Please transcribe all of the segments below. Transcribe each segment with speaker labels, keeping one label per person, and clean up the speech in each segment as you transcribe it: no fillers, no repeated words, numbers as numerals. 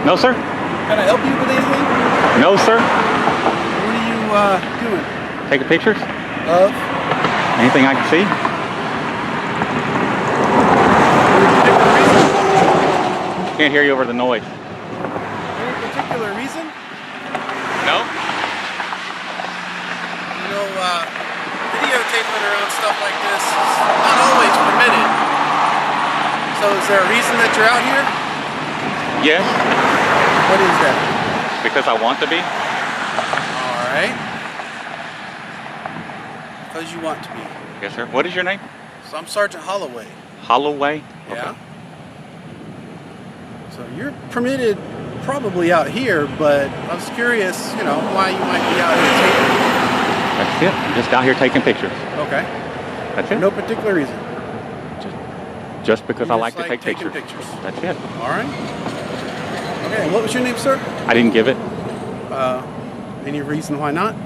Speaker 1: No, sir.
Speaker 2: Can I help you with anything?
Speaker 1: No, sir.
Speaker 2: What are you doing?
Speaker 1: Taking pictures?
Speaker 2: Of?
Speaker 1: Anything I can see?
Speaker 2: Any particular reason?
Speaker 1: Can't hear you over the noise.
Speaker 2: Any particular reason?
Speaker 1: No?
Speaker 2: You know, videotaping around stuff like this is not always permitted. So is there a reason that you're out here?
Speaker 1: Yes.
Speaker 2: What is that?
Speaker 1: Because I want to be.
Speaker 2: Alright. Because you want to be.
Speaker 1: Yes, sir. What is your name?
Speaker 2: So I'm Sergeant Holloway.
Speaker 1: Holloway?
Speaker 2: Yeah.
Speaker 1: Okay.
Speaker 2: So you're permitted probably out here, but I was curious, you know, why you might be out here taping.
Speaker 1: That's it. I'm just out here taking pictures.
Speaker 2: Okay.
Speaker 1: That's it.
Speaker 2: No particular reason.
Speaker 1: Just because
Speaker 2: You
Speaker 1: I
Speaker 2: just
Speaker 1: like to take
Speaker 2: taking
Speaker 1: pictures. That's it.
Speaker 2: Alright. Okay, and what was your name, sir?
Speaker 1: I didn't give it.
Speaker 2: Any reason why not?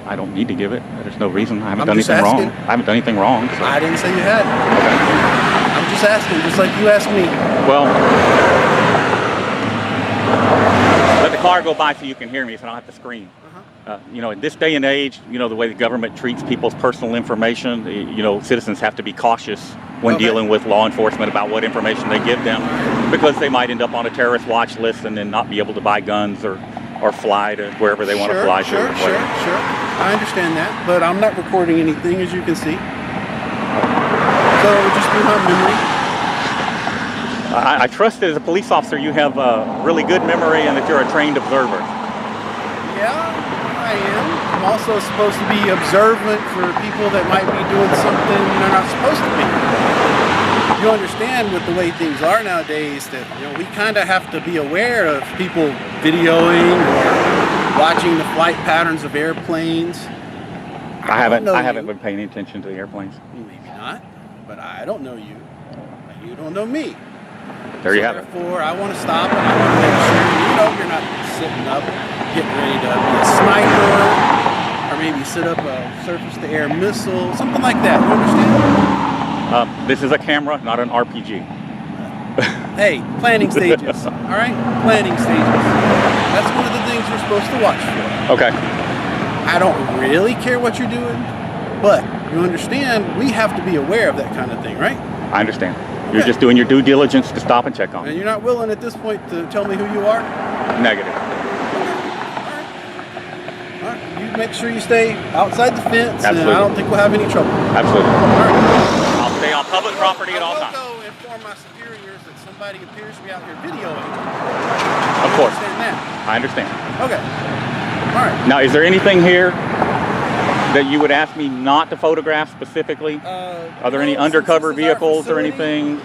Speaker 1: I don't need to give it. There's no reason. I haven't
Speaker 2: I'm
Speaker 1: done
Speaker 2: just
Speaker 1: anything wrong.
Speaker 2: asking.
Speaker 1: I haven't done anything wrong. So.
Speaker 2: I didn't say you had.
Speaker 1: Okay.
Speaker 2: I'm just asking, just like you asked me.
Speaker 1: Well, let the car go by so you can hear me, so I don't have to scream. You know, in this day and age, you know, the way the government treats people's personal information, you know, citizens have to be cautious when dealing with law enforcement about what information they give them, because they might end up on a terrorist watch list and then not be able to buy guns or fly to wherever they want to fly to.
Speaker 2: Sure. I understand that, but I'm not recording anything, as you can see. So it would just be my memory.
Speaker 1: I trust that as a police officer you have a really good memory and that you're a trained observer.
Speaker 2: Yeah, I am. I'm also supposed to be observant for people that might be doing something they're not supposed to be. You understand with the way things are nowadays that, you know, we kind of have to be aware of people videoing or watching the flight patterns of airplanes.
Speaker 1: I haven't been paying attention to the airplanes.
Speaker 2: Maybe not, but I don't know you. You don't know me.
Speaker 1: There you have it.
Speaker 2: Therefore, I want to stop and I want to make sure you know you're not sitting up, getting ready to be a sniper, or maybe set up a surface-to-air missile, something like that. You understand?
Speaker 1: This is a camera, not an RPG.
Speaker 2: Hey, planning stages. All right, planning stages. That's one of the things you're supposed to watch for.
Speaker 1: Okay.
Speaker 2: I don't really care what you're doing, but you understand we have to be aware of that kind of thing, right?
Speaker 1: I understand. You're just doing your due diligence to stop and check on me.
Speaker 2: And you're not willing at this point to tell me who you are?
Speaker 1: Negative.
Speaker 2: All right. You make sure you stay outside the fence,
Speaker 1: Absolutely.
Speaker 2: and I don't think we'll have any trouble.
Speaker 1: Absolutely.
Speaker 2: All right.
Speaker 1: I'll stay on public property at all
Speaker 2: I
Speaker 1: times.
Speaker 2: will go inform my superiors that somebody appears to be out here videoing.
Speaker 1: Of course.
Speaker 2: Understand that?
Speaker 1: I understand.
Speaker 2: Okay. All right.
Speaker 1: Now, is there anything here that you would ask me not to photograph specifically? Are there any undercover vehicles or anything?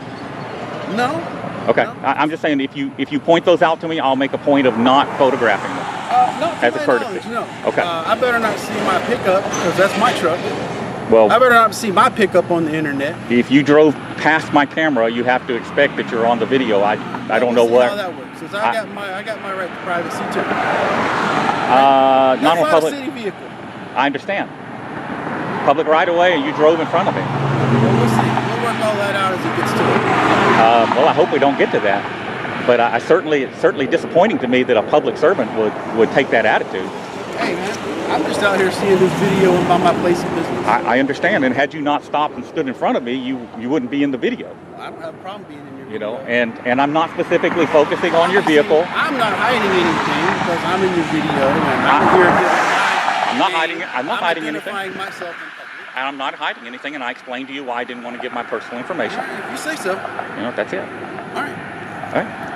Speaker 2: No.
Speaker 1: Okay.
Speaker 2: No.
Speaker 1: I'm just saying, if you point those out to me, I'll make a point of not photographing them.
Speaker 2: No,
Speaker 1: as a courtesy.
Speaker 2: No.
Speaker 1: Okay.
Speaker 2: I better not see my pickup because that's my truck.
Speaker 1: Well,
Speaker 2: I better not see my pickup on the internet.
Speaker 1: if you drove past my camera, you have to expect that you're on the video. I don't know what.
Speaker 2: How that works. Since I got my right to privacy too.
Speaker 1: Not on public.
Speaker 2: A city vehicle.
Speaker 1: I understand. Public right of way, and you drove in front of me.
Speaker 2: Well, we'll see. We'll work all that out as it gets to it.
Speaker 1: Well, I hope we don't get to that. But it's certainly disappointing to me that a public servant would take that attitude.
Speaker 2: Hey, man, I'm just out here seeing this video about my place of business.
Speaker 1: I understand, and had you not stopped and stood in front of me, you wouldn't be in the video.
Speaker 2: I don't have a problem being in your video.
Speaker 1: You know, and I'm not specifically focusing on your vehicle.
Speaker 2: I'm not hiding anything because I'm in your video, and I'm here giving
Speaker 1: I'm not hiding it. I'm not hiding anything.
Speaker 2: identifying myself in public.
Speaker 1: And I'm not hiding anything, and I explained to you why I didn't want to give my personal information.
Speaker 2: All right, if you say so.
Speaker 1: You know, that's it.
Speaker 2: All right.
Speaker 1: All right.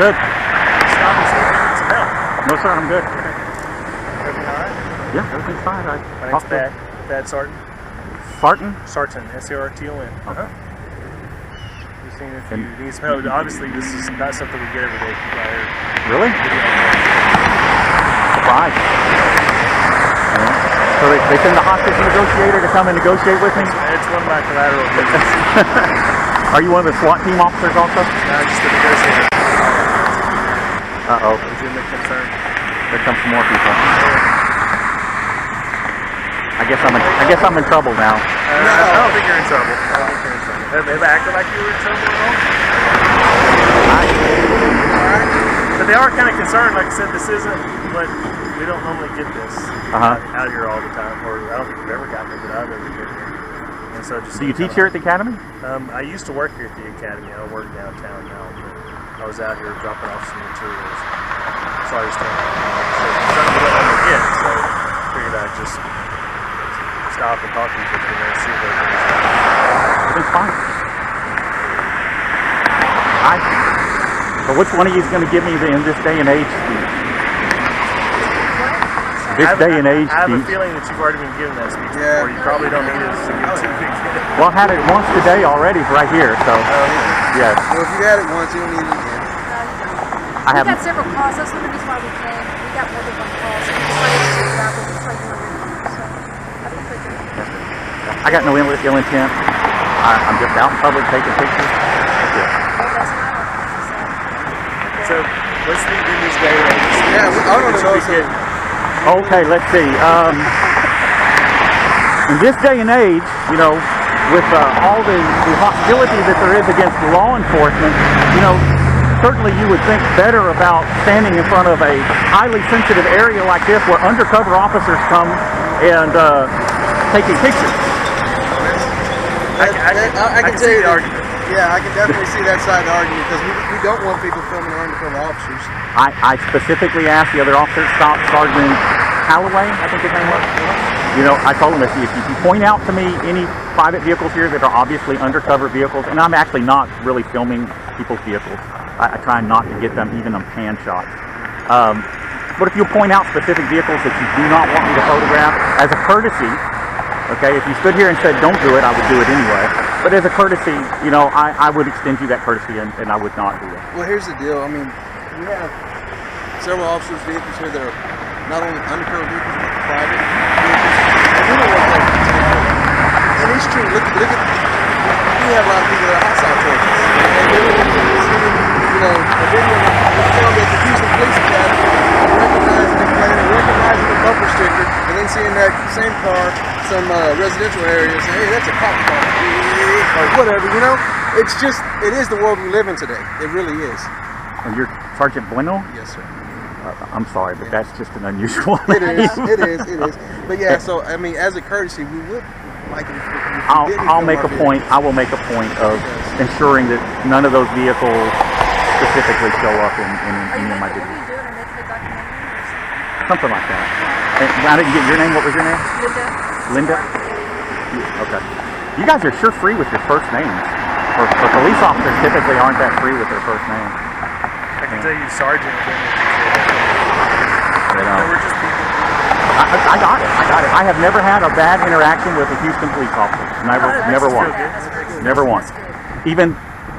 Speaker 1: Good. No, sir, I'm good.
Speaker 3: Everything all right?
Speaker 1: Yeah, everything's fine.
Speaker 3: My name's Thad Sarton.
Speaker 1: Sarton?
Speaker 3: Sarton, S-A-R-T-O-N.
Speaker 1: Okay.
Speaker 3: Just seeing if you need some help. Obviously, this is not something we get every day.
Speaker 1: Really? Surprise. Yeah. So they send the hostage negotiator to come and negotiate with me?
Speaker 3: It's one of my collateral business.
Speaker 1: Are you one of the SWAT team officers also?
Speaker 3: No, just the negotiator.
Speaker 1: Uh-oh.
Speaker 3: Legitimate concern.
Speaker 1: There comes some more people. I guess I'm in trouble now.
Speaker 3: I don't think you're in trouble. Have they acted like you were in trouble at all? But they are kind of concerned. Like I said, this isn't what we don't normally get this out here all the time. Or I don't think we've ever gotten it that I've ever been here. And so just
Speaker 1: do you teach here at the academy?
Speaker 3: I used to work here at the academy. I work downtown now. But I was out here dropping off some materials. So I was telling something we don't normally get. So I figured I'd just stop and talk to people and see if
Speaker 1: Everything's fine. So which one of you is going to give me in this day and age? This day and age.
Speaker 3: I have a feeling that you've already been given that speech before. You probably don't need it to give too big.
Speaker 1: Well, I had it once today already right here, so yes.
Speaker 2: Well, if you had it once, you don't need it again.
Speaker 1: I haven't.
Speaker 4: We got several calls. That's one of the reasons why we came. We got more than one call. So we decided to check it out, but we tried to so I think we're good.
Speaker 1: I got no ill intent. I'm just out in public taking pictures. That's it.
Speaker 4: Well, that's not
Speaker 3: So, what's the in this day and age?
Speaker 2: Yeah, I don't know.
Speaker 1: Okay, let's see. In this day and age, you know, with all the hostility that there is against law enforcement, you know, certainly you would think better about standing in front of a highly sensitive area like this where undercover officers come and taking pictures.
Speaker 2: I can
Speaker 3: see
Speaker 2: see
Speaker 3: the argument.
Speaker 2: Yeah, I can definitely see that side of the argument because we don't want people filming our undercover officers.
Speaker 1: I specifically asked the other officer, Sergeant Calloway, I think his name was. You know, I told him if you point out to me any private vehicles here that are obviously undercover vehicles, and I'm actually not really filming people's vehicles. I try not to get them even on pan shots. But if you point out specific vehicles that you do not want me to photograph, as a courtesy, okay, if you stood here and said don't do it, I would do it anyway. But as a courtesy, you know, I would extend you that courtesy and I would not do it.
Speaker 2: Well, here's the deal. I mean, we have several officers' vehicles here that are not only undercover vehicles, but private vehicles. And we don't want that to continue. And it's true. Look at, we have a lot of people that are hostile towards us. And they're you know, a video film at the Houston Police Academy, recognizing the bumper sticker, and then seeing that same car, some residential area, and say, hey, that's a cop car, or whatever, you know? It's just, it is the world we live in today. It really is.
Speaker 1: And you're Sergeant Bueno?
Speaker 2: Yes, sir.
Speaker 1: I'm sorry, but that's just an unusual
Speaker 2: It
Speaker 1: name.
Speaker 2: is. But yeah, so, I mean, as a courtesy, we would like it if you
Speaker 1: I'll make a point. I will make a point of ensuring that none of those vehicles specifically show up in any of my
Speaker 4: What are
Speaker 1: videos.
Speaker 4: you doing? Are making a documentary or something?
Speaker 1: Something like that. And I didn't get your name. What was your name?
Speaker 4: Linda?
Speaker 1: Okay. You guys are sure free with your first names. For police officers, typically aren't that free with their first name.
Speaker 3: I can tell you, Sergeant.
Speaker 1: You know.
Speaker 3: We're just people.
Speaker 1: I got it. I have never had a bad interaction with a Houston police officer. Never once. Never once. Even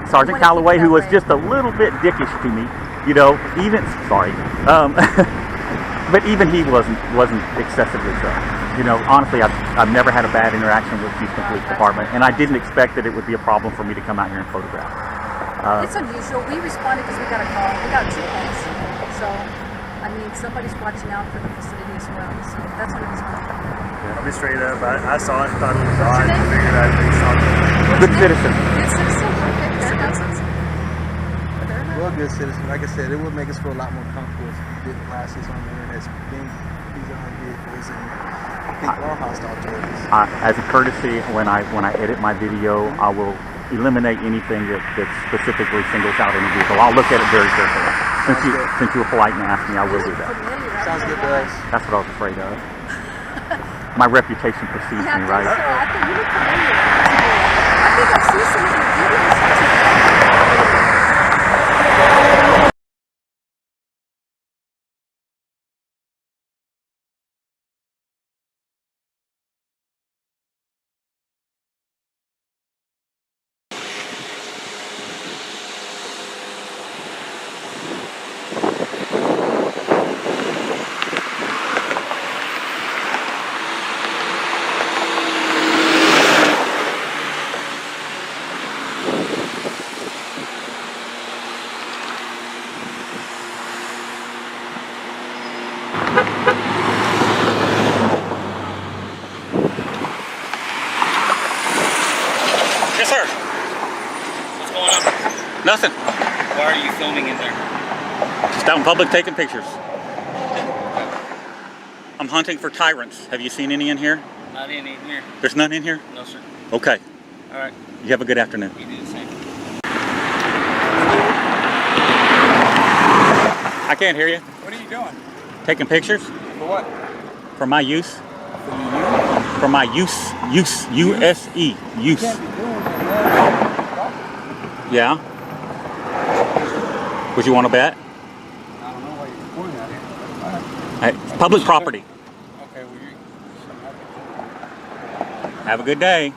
Speaker 1: Sergeant Calloway, who was just a little bit dickish to me, you know, but even he wasn't excessively so. You know, honestly, I've never had a bad interaction with Houston Police Department, and I didn't expect that it would be a problem for me to come out here and photograph.
Speaker 4: It's unusual. We responded because we got a call. We got 2 calls. So, I mean, somebody's watching out for the facility as well. So that's what it's about.
Speaker 3: I'll be straight up. I saw it and thought it was odd. I figured I'd be something.
Speaker 1: Good citizen.
Speaker 4: Good citizen. Okay, fair enough.
Speaker 2: Well, good citizen. Like I said, it would make us feel a lot more comfortable if we did classes on there and as being these are our vehicles and people are hostile towards us.
Speaker 1: As a courtesy, when I edit my video, I will eliminate anything that specifically singles out any vehicle. I'll look at it very carefully. Since you were polite and asked me, I will do that.
Speaker 2: Sounds good to us.
Speaker 1: That's what I was afraid of. My reputation precedes
Speaker 4: Yeah,
Speaker 1: me, right?
Speaker 4: I think you look familiar. I think I've seen some of your videos.
Speaker 1: Yes, sir.
Speaker 5: What's going on?
Speaker 1: Nothing.
Speaker 5: Why are you filming in there?
Speaker 1: Just out in public taking pictures. I'm hunting for tyrants. Have you seen any in here?
Speaker 5: Not in here.
Speaker 1: There's none in here?
Speaker 5: No, sir.
Speaker 1: Okay.
Speaker 5: All right.
Speaker 1: You have a good afternoon.
Speaker 5: You do the same.
Speaker 1: I can't hear you.
Speaker 2: What are you doing?
Speaker 1: Taking pictures
Speaker 2: For what?
Speaker 1: for my use.
Speaker 2: For you?
Speaker 1: For my use. Use. U-S-E. Use.
Speaker 2: Can't be doing that.
Speaker 1: Yeah. Would you want to bet?
Speaker 2: I don't know why you're pointing at it.
Speaker 1: Hey, it's public property.
Speaker 2: Okay, well, you.
Speaker 1: Have a good day.